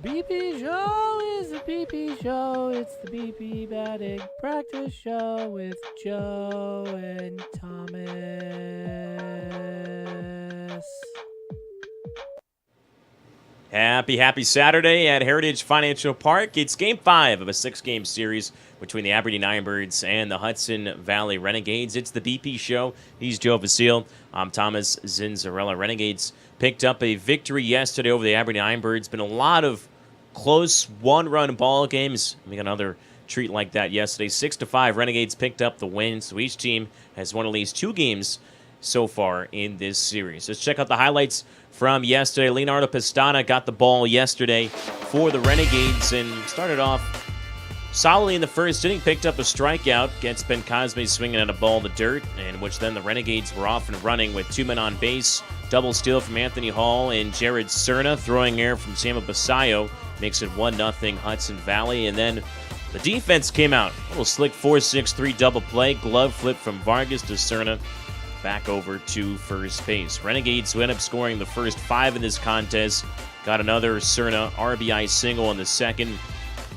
BP Show is the BP Show. It's the BP batting practice show with Joe and Thomas. Happy Saturday at Heritage Financial Park. It's Game 5 of a 6-game series between the Aberdeen Ironbirds and the Hudson Valley Renegades. It's the BP Show. He's Joe Vasile. I'm Thomas Zinzarella. Renegades picked up a victory yesterday over the Aberdeen Ironbirds. Been a lot of close one-run ball games. We got another treat like that yesterday. 6-5, Renegades picked up the win, so each team has won at least 2 games so far in this series. Let's check out the highlights from yesterday. Leonardo Pestana got the ball yesterday for the Renegades and started off solidly in the first inning, picked up a strikeout against Ben Cosme swinging at a ball in the dirt, in which then the Renegades were off and running with 2 men on base. Double steal from Anthony Hall and Jared Cerna, throwing air from Samuel Basayo, makes it 1-0 Hudson Valley. And then the defense came out. A little slick 4-6-3 double play, glove flip from Vargas to Cerna, back over to first base. Renegades, who end up scoring the first 5 in this contest, got another Cerna RBI single in the second,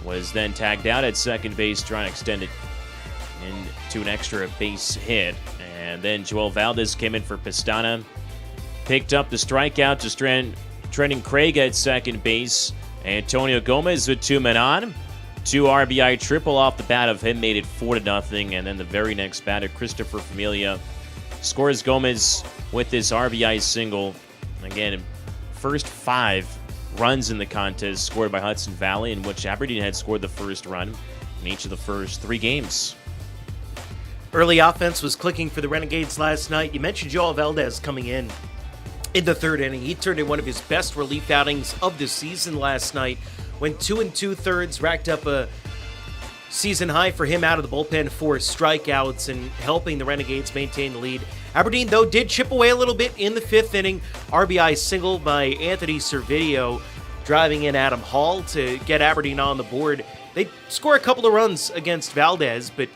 was then tagged out at second base, trying to extend it into an extra base hit. And then Joel Valdez came in for Pestana, picked up the strikeout to Trenton Craig at second base. Antonio Gomez with 2 men on. 2 RBI triple off the bat of him made it 4-0. And then the very next batter, Christopher Familia, scores Gomez with this RBI single. Again, first 5 runs in the contest scored by Hudson Valley, in which Aberdeen had scored the first run in each of the first 3 games. Early offense was clicking for the Renegades last night. You mentioned Joel Valdez coming in the third inning. He turned in one of his best relief outings of the season last night. Went 2 2/3, racked up a season high for him out of the bullpen, 4 strikeouts, and helping the Renegades maintain the lead. Aberdeen, though, did chip away a little bit in the 5th inning. RBI single by Anthony Servideo, driving in Adam Hall to get Aberdeen on the board. They score a couple of runs against Valdez, but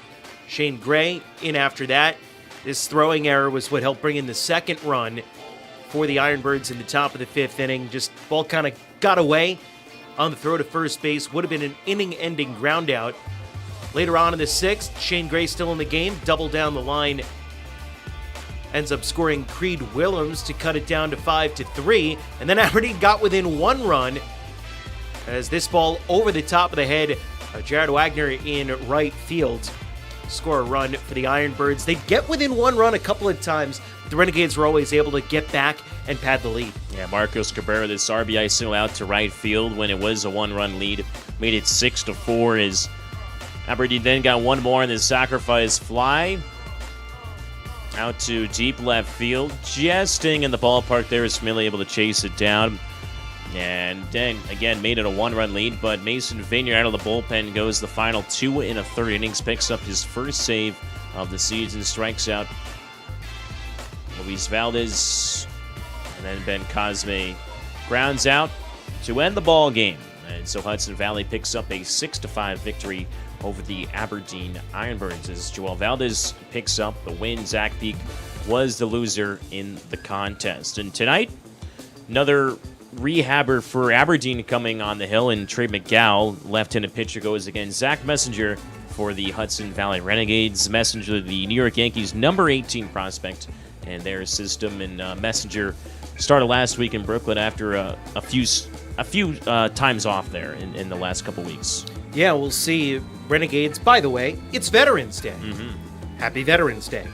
Shane Gray in after that. This throwing error was what helped bring in the second run for the Ironbirds in the top of the 5th inning. Just ball kind of got away on the throw to first base. Would have been an inning-ending groundout. Later on in the 6th, Shane Gray still in the game, double down the line. Ends up scoring Creed Willems to cut it down to 5-3. And then Aberdeen got within 1 run as this ball over the top of the head of Jared Wagner in right field. Score a run for the Ironbirds. They'd get within 1 run a couple of times. The Renegades were always able to get back and pad the lead. Yeah, Marcos Cabrera, this RBI single out to right field when it was a 1-run lead. Made it 6-4 as Aberdeen then got 1 more in this sacrifice fly out to deep left field. Just staying in the ballpark there, is Smiley able to chase it down. And then, again, made it a 1-run lead, but Mason Vineyard out of the bullpen goes the final 2 1/3 innings, picks up his first save of the season, strikes out Luis Valdez, and then Ben Cosme grounds out to end the ball game. And so Hudson Valley picks up a 6-5 victory over the Aberdeen Ironbirds as Joel Valdez picks up the win. Zach Peak was the loser in the contest. And tonight, another rehabber for Aberdeen coming on the hill, and Trey McGowl, left-handed pitcher, goes against Zach Messenger for the Hudson Valley Renegades. Messenger, the New York Yankees' number 18 prospect in their system, and Messenger started last week in Brooklyn after a few times off there in the last couple weeks. Yeah, we'll see. Renegades, by the way, it's Veterans Day. Mm-hmm. Happy Veterans Day.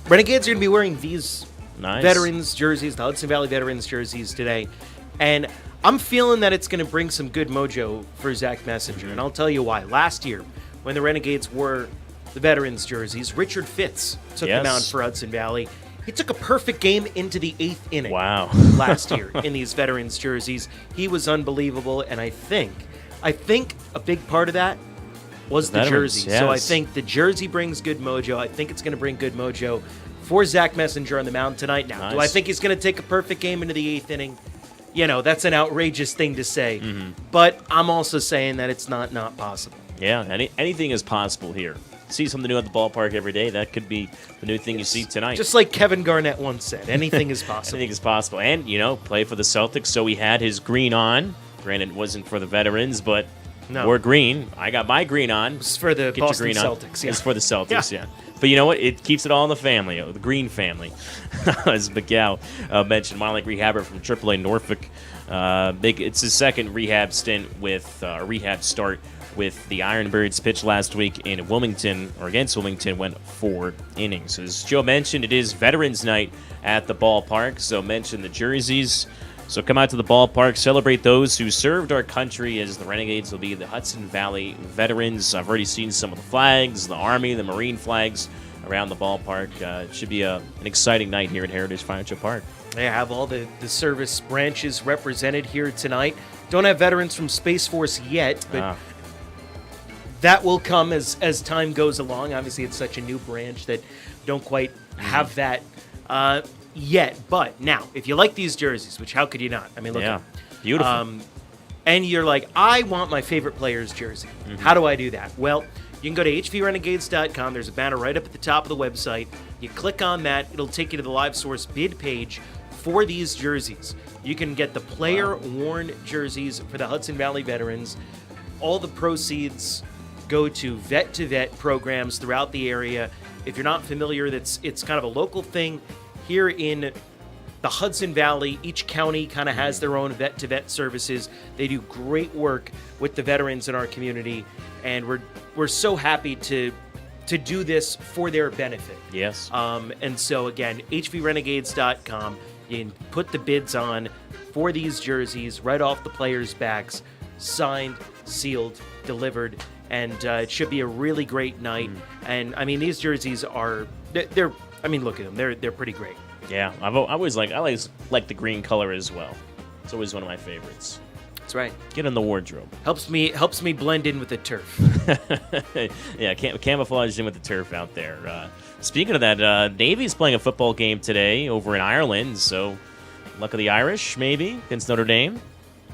Renegades are going to be wearing these Nice. Veterans jerseys, the Hudson Valley Veterans jerseys today. And I'm feeling that it's going to bring some good mojo for Zach Messenger. And I'll tell you why. Last year, when the Renegades wore the Veterans jerseys, Richard Fitz took them out for Hudson Valley. He took a perfect game into the 8th inning. Wow. Last year in these Veterans jerseys. He was unbelievable, and I think a big part of that was the jersey. Yes. So I think the jersey brings good mojo. I think it's going to bring good mojo for Zach Messenger on the mound tonight. Now, do I think he's going to take a perfect game into the 8th inning? You know, that's an outrageous thing to say. Mm-hmm. But I'm also saying that it's not possible. Yeah, anything is possible here. See something new at the ballpark every day. That could be the new thing you see tonight. Just like Kevin Garnett once said, anything is possible. Anything is possible. And, play for the Celtics, so he had his green on Granted, it wasn't for the veterans, but No. wore green. I got my green on. It's for the Get your Boston green on. Celtics. Yeah. It's for the Celtics, yeah. But you know what? It keeps it all in the family, the Green family. As Miguel mentioned, Minor League rehabber from AAA Norfolk. It's his second rehab stint with rehab start with the Ironbirds. Pitched last week in Wilmington, or against Wilmington, went 4 innings. As Joe mentioned, it is Veterans Night at the ballpark, so mention the jerseys. So come out to the ballpark, celebrate those who served our country, as the Renegades will be the Hudson Valley Veterans. I've already seen some of the flags, the Army, the Marine flags around the ballpark. It should be an exciting night here at Heritage Financial Park. They have all the service branches represented here tonight. Don't have veterans from Space Force yet, but that will come as time goes along. Obviously, it's such a new branch that don't quite have that yet. But now, if you like these jerseys, which how could you not? I mean, look at them. Beautiful. And you're like, I want my favorite player's jersey. How do I do that? Well, you can go to hvrenegades.com. There's a banner right up at the top of the website. You click on that. It'll take you to the Live Source bid page for these jerseys. You can get the player-worn jerseys for the Hudson Valley veterans. All the proceeds go to vet programs throughout the area. If you're not familiar, it's kind of a local thing here in the Hudson Valley. Each county kind of has their own vet-to-vet services. They do great work with the veterans in our community, and we're so happy to do this for their benefit. Yes. And so again, hvrenegades.com. You can put the bids on for these jerseys right off the players' backs, signed, sealed, delivered, and it should be a really great night. And I mean, these jerseys they're I mean, look at them. They're pretty great. Yeah, I always like the green color as well. It's always one of my favorites. That's right. Get in the wardrobe. Helps me blend in with the turf. Yeah, camouflage in with the turf out there. Speaking of that, Navy's playing a football game today over in Ireland, so luck of the Irish, maybe, against Notre Dame.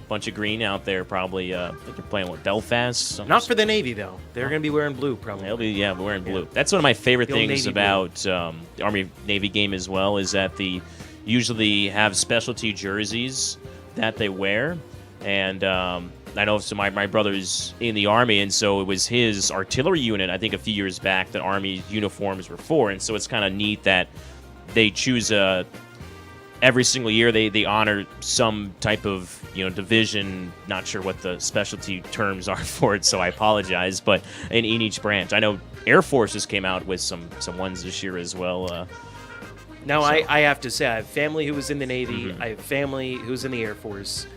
Bunch of green out there, probably. I think they're playing, Belfast? Not for the Navy, though. They're going to be wearing blue, probably. They'll be, wearing blue. Yeah. That's one of my favorite things Navy about the Army-Navy game as well, is that they usually have specialty jerseys that they wear. And I know my brother's in the Army, and so it was his artillery unit, I think a few years back, that Army uniforms were for. And so it's kind of neat that they choose every single year they honor some type of division. Not sure what the specialty terms are for it, so I apologize. But in each branch, I know Air Force just came out with some ones this year as well. Now, I have to say, I have family who was in the Navy. I have family who's in the Air Force.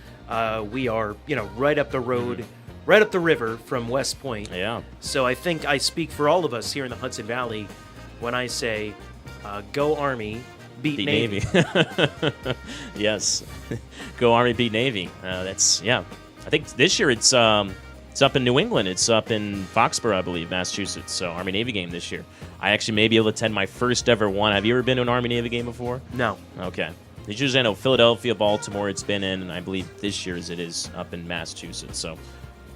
We are, right up the road, right up the river from West Point. Yeah. So I think I speak for all of us here in the Hudson Valley when I say, go Army, beat Navy. Yes. Go Army, beat Navy. I think this year it's up in New England. It's up in Foxborough, I believe, Massachusetts. So Army-Navy game this year. I actually may be able to attend my first ever one. Have you ever been to an Army-Navy game before? No. Okay. It's usually, I know, Philadelphia, Baltimore it's been in, and I believe this year's it is up in Massachusetts. So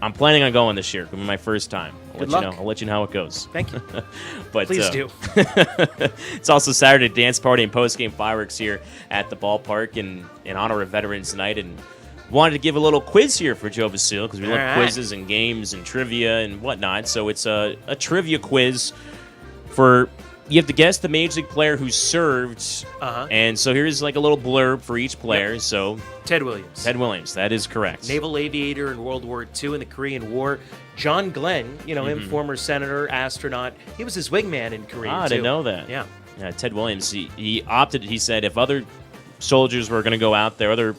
I'm planning on going this year. It'll be my first time. Good luck. I'll let you know how it goes. Thank you. But Please do. It's also Saturday dance party and post-game fireworks here at the ballpark in honor of Veterans Night, and wanted to give a little quiz here for Joe Vasile because we love quizzes and games and trivia and whatnot. So it's a trivia quiz for... You have to guess the Major League player who served, and so here's like a little blurb for each player. Yep. So Ted Williams. Ted Williams, that is correct. Naval aviator in World War II and the Korean War. John Glenn, him, former senator, astronaut. He was his wingman in Korea, too. I didn't know that. Yeah. Ted Williams, he opted, he said if other soldiers were going to go out there, other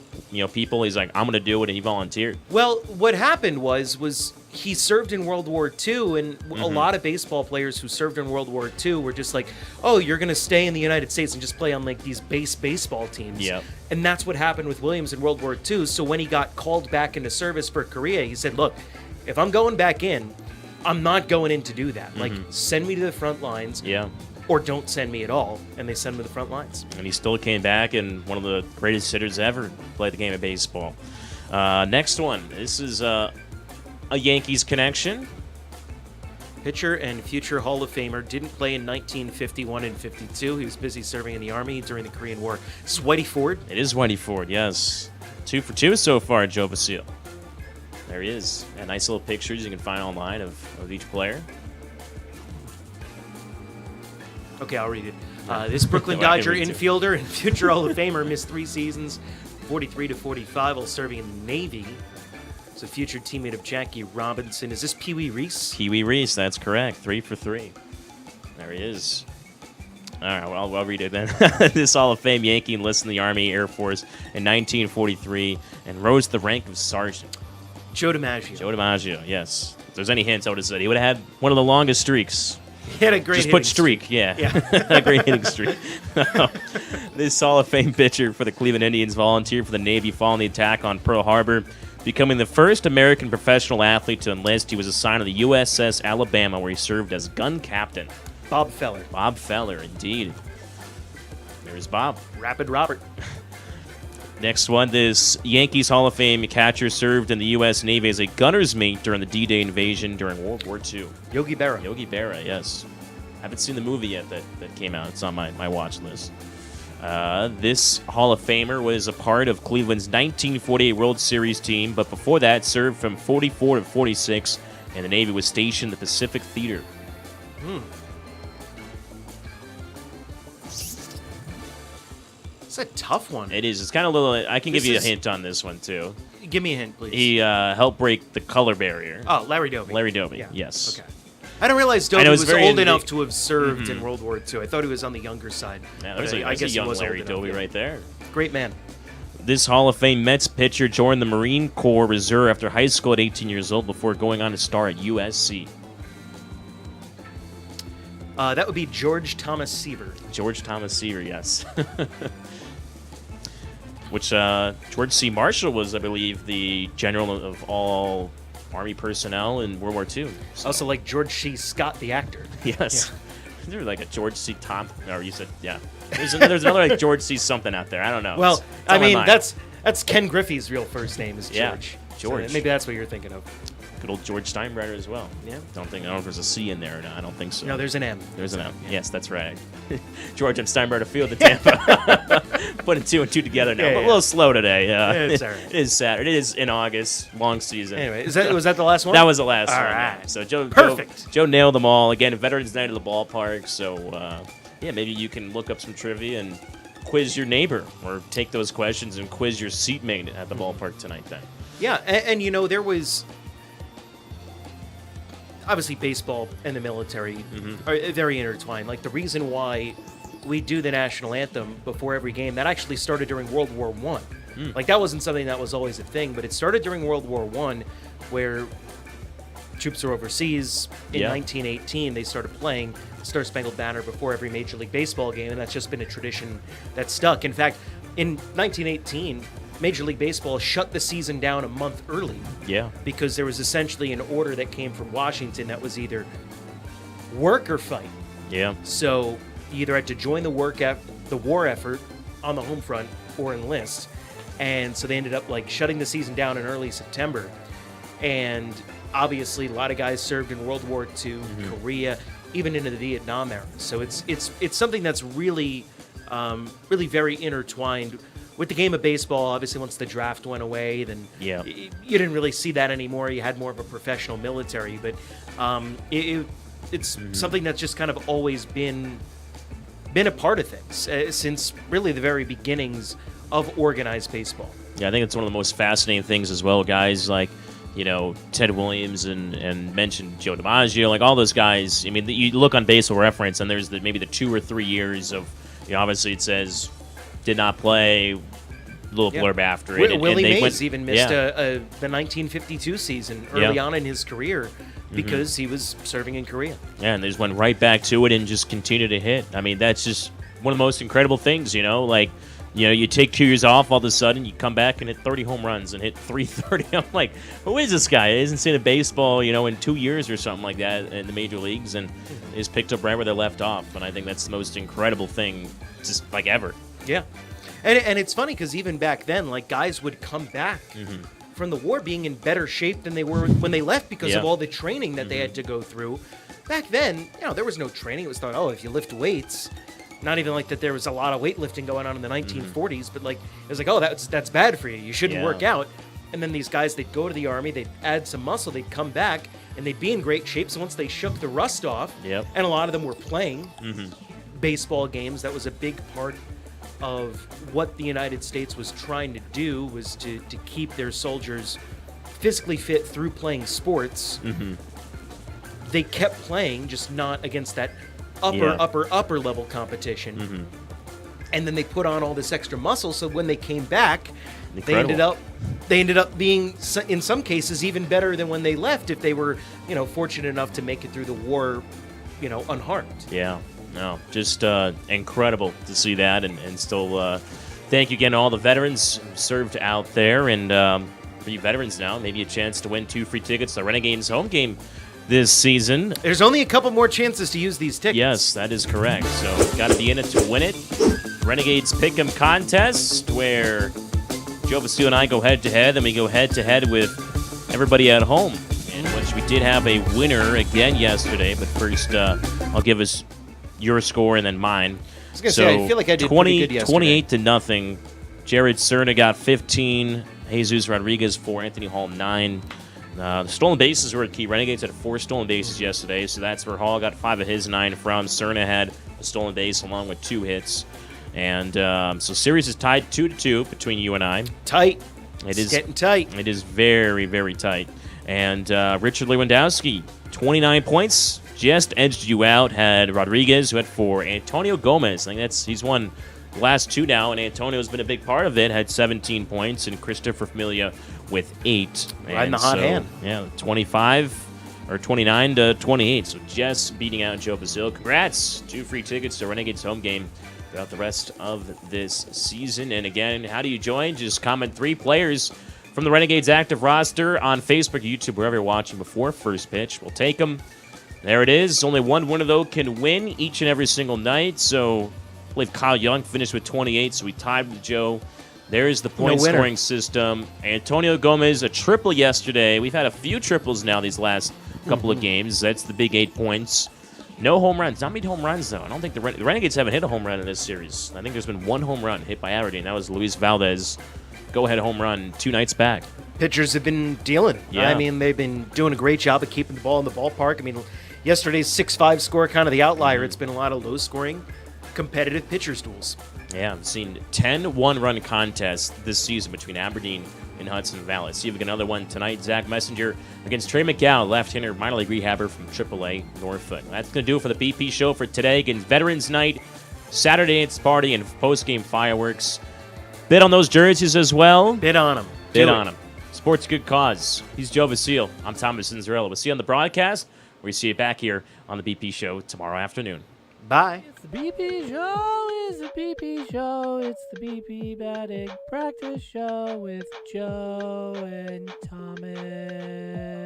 people, he's like, I'm going to do it, and he volunteered. Well, what happened was he served in World War II, and a lot of baseball players who served in World War II were just like, oh, you're going to stay in the United States and just play on like these base baseball teams. Yep. And that's what happened with Williams in World War II. So when he got called back into service for Korea, he said, look, if I'm going back in, I'm not going in to do that. Like, send me to the front lines. Yeah. Or don't send me at all, and they send him to the front lines. And he still came back, and one of the greatest hitters ever played the game of baseball. Next one. This is a Yankees connection. Pitcher and future Hall of Famer, didn't play in 1951 and 52. He was busy serving in the Army during the Korean War. It's Whitey Ford. It is Whitey Ford, yes. 2 for 2 so far, Joe Vasile. There he is. And nice little pictures you can find online of each player. Okay, I'll read it. This Brooklyn Well, I can Dodger read too. infielder and future Hall of Famer missed 3 seasons, 43 to 45, while serving in the Navy. He's a future teammate of Jackie Robinson. Is this Pee Wee Reese? Pee Wee Reese, that's correct. 3 for 3. There he is. All right, well, I'll read it then. This Hall of Fame Yankee enlisted in the Army Air Force in 1943 and rose to the rank of sergeant. Joe DiMaggio. Joe DiMaggio, yes. If there's any hints, I would have said he would have had one of the longest streaks. He had a great Just put hitting streak, yeah. Yeah. A great hitting streak. This Hall of Fame pitcher for the Cleveland Indians volunteered for the Navy following the attack on Pearl Harbor. Becoming the first American professional athlete to enlist, he was assigned to the USS Alabama, where he served as gun captain. Bob Feller. Bob Feller, indeed. There's Bob. Rapid Robert. Next one, this Yankees Hall of Fame catcher served in the U.S. Navy as a gunner's mate during the D-Day invasion during World War II. Yogi Berra. Yogi Berra, yes. Haven't seen the movie yet that came out. It's on my watch list. This Hall of Famer was a part of Cleveland's 1948 World Series team, but before that served from 44 to 46, and the Navy was stationed at the Pacific Theater. It's a tough one. It is. It's kind of a little. I can give This you a is- hint on this one too. Give me a hint, please. He helped break the color barrier. Oh, Larry Doby. Larry Doby, Yeah. yes. Okay. I didn't realize Doby know was it's very old in enough the- to have served in World War II. I thought he was on the younger side. Yeah, But there's I a guess he young was Larry old enough, Doby yeah. right there. Great man. This Hall of Fame Mets pitcher joined the Marine Corps Reserve after high school at 18 years old before going on to star at USC. That would be George Thomas Seaver. George Thomas Seaver, yes. Which George C. Marshall was, I believe, the general of all Army personnel in World War II. So, Also like George C. Scott, the actor. yes. There was like a George C. Tom, or you said, yeah. There's another like George C. something out there. I don't know. Well, It's I on my mean, mind. that's Ken Griffey's real first name is George. Yeah, George. So maybe that's what you're thinking of. Good old George Steinbrenner as well. Yeah. I don't know if there's a C in there or not. I don't think so. No, there's an M. There's an M. Yeah. Yes, that's right. George and Steinbrenner Field at Tampa. Putting 2 and 2 together now. Yeah, But a yeah. little slow today. It's all right. It is Saturday. It is in August. Long season. Anyway, was that the last one? That was the last All one. right. Yeah. So Joe, Perfect. Joe nailed them all. Again, Veterans Night at the ballpark. So, yeah, maybe you can look up some trivia and quiz your neighbor or take those questions and quiz your seatmate at the ballpark tonight then. Yeah, and you know, there was obviously baseball and the military are very intertwined. Like the reason why we do the national anthem before every game, that actually started during World War I. Like that wasn't something that was always a thing, but it started during World War I, where troops are overseas. In Yeah. 1918, they started playing Star Spangled Banner before every Major League Baseball game, and that's just been a tradition that stuck. In fact, in 1918, Major League Baseball shut the season down a month early Yeah. because there was essentially an order that came from Washington that was either work or fight. Yeah. So you either had to join the war effort on the home front or enlist. And so they ended up like shutting the season down in early September. And obviously a lot of guys served in World War II, Korea, even into the Vietnam era. So it's something that's really really very intertwined with the game of baseball. Obviously once the draft went away, then Yeah. you didn't really see that anymore. You had more of a professional military, but it's something that's just kind of always been a part of things since really the very beginnings of organized baseball. Yeah, I think it's one of the most fascinating things as well. Guys like, you know, Ted Williams and mentioned Joe DiMaggio, like all those guys. I mean, you look on Baseball Reference, and there's maybe the 2 or 3 years of, you know, obviously it says did not play, little blurb after it. Willie they Mays even missed yeah. the 1952 season early Yeah. on in his career because he was serving in Korea. Yeah, and they just went right back to it and just continued to hit. I mean, that's just one of the most incredible things, you know? Like, you know, you take 2 years off, all of a sudden you come back and hit 30 home runs and hit 330. I'm like, who is this guy? He hasn't seen a baseball, you know, in 2 years or something like that in the major leagues, and he's picked up right where they left off. And I think that's the most incredible thing, just like ever. Yeah. And it's funny because even back then, like guys would come back from the war being in better shape than they were when they left because of Yeah. all the training that they had to go through. Back then, you know, there was no training. It was thought, oh, if you lift weights, not even like that there was a lot of weightlifting going on in the 1940s, but like it was like, oh, that's bad for you. You shouldn't Yeah. work out. And then these guys, they'd go to the Army, they'd add some muscle, they'd come back, and they'd be in great shape. So once they shook the rust off, Yep. and a lot of them were playing baseball games, that was a big part of what the United States was trying to do, was to keep their soldiers physically fit through playing sports. They kept playing, just not against that upper level competition. And then they put on all this extra muscle, so when they came back, they ended up being, in some cases, even better than when they left, if they were, fortunate enough to make it through the war, unharmed. Yeah, no, just incredible to see that, and still thank you again to all the veterans who served out there, and for you veterans now, maybe a chance to win 2 free tickets to the Renegades home game this season. There's only a couple more chances to use these tickets. Yes, that is correct. So got to be in it to win it. Renegades Pick'em contest, where Joe Vasile and I go head-to-head, and we go head-to-head with everybody at home, in which we did have a winner again yesterday. But first, I'll give us your score and then mine. I was going to say, I feel like I did pretty good yesterday. 28-0. Jared Cerna got 15. Jesus Rodriguez 4. Anthony Hall 9. The stolen bases were key. Renegades had 4 stolen bases yesterday, so that's where Hall got 5 of his 9 from. Cerna had a stolen base along with 2 hits. And so series is tied 2-2 between you and I. Tight. It's getting tight. It is very, very tight. And Richard Lewandowski, 29 points, just edged you out. Had Rodriguez, who had 4. Antonio Gomez, I think he's won the last 2 now, and Antonio's been a big part of it, had 17 points, and Christopher Familia with 8. Right in the hot hand. Yeah, 29-28, so just beating out Joe Vasile. Congrats, 2 free tickets to Renegades home game throughout the rest of this season. And again, how do you join? Just comment 3 players from the Renegades active roster on Facebook, YouTube, wherever you're watching before first pitch. We'll take them. There it is. Only one winner, though, can win each and every single night. So I believe Kyle Young finished with 28, so we tied with Joe. There's the point scoring system. Antonio Gomez, a triple yesterday. We've had a few triples now these last couple of games. That's the big 8 points. No home runs. Not many home runs, though. I don't think the Renegades haven't hit a home run in this series. I think there's been 1 home run hit by Aberdeen. That was Luis Valdez. Go-ahead home run 2 nights back. Pitchers have been dealing. Yeah. I mean, they've been doing a great job of keeping the ball in the ballpark. I mean, yesterday's 6-5 score, kind of the outlier. It's been a lot of low-scoring, competitive pitchers' duels. Yeah, I've seen 10 one-run contests this season between Aberdeen and Hudson Valley. See if we get another one tonight. Zach Messenger against Trey McGowan, left-hander minor league rehabber from AAA Norfolk. That's going to do it for the BP show for today. Against Veterans Night, Saturday it's party, and post-game fireworks. Bid on those jerseys as well. Bid on them. Bid on them. Sports good cause. He's Joe Vasile. I'm Thomas Cinzarella. We'll see you on the broadcast. We see you back here on the BP show tomorrow afternoon. Bye. It's the BP show, it's the BP show, it's the BP batting practice show with Joe and Thomas.